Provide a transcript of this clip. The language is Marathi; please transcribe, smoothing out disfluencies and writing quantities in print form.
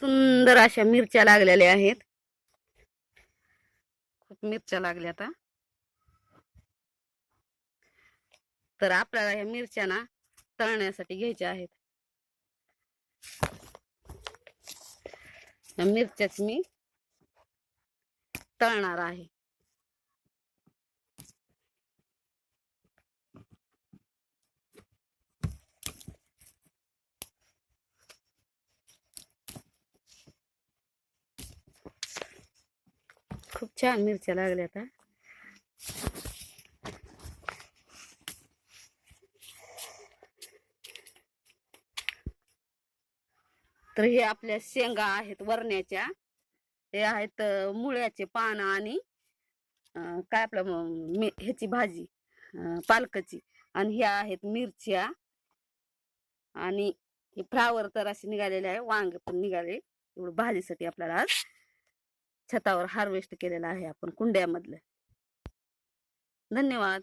सुंदर अशा मिरच्या लागलेल्या आहेत. खूप मिरच्या लागल्या आता. तर आपल्याला ह्या मिरच्या ना तळण्यासाठी घ्यायच्या आहेत. या मिरच्याच मी तळणार आहे. खूप छान मिरच्या लागल्या आता. तर हे आपल्या शेंगा आहेत वरण्याच्या. हे आहेत मुळ्याचे पान आणि काय आपलं ह्याची भाजी पालकाची. आणि ह्या आहेत मिरच्या आणि हे फ्लावर तर असे निघालेले आहे. वांग पण निघाले. एवढं भाजीसाठी आपल्याला आज छतावर हार्वेस्ट केलेलं आहे आपण कुंड्यामधलं. धन्यवाद.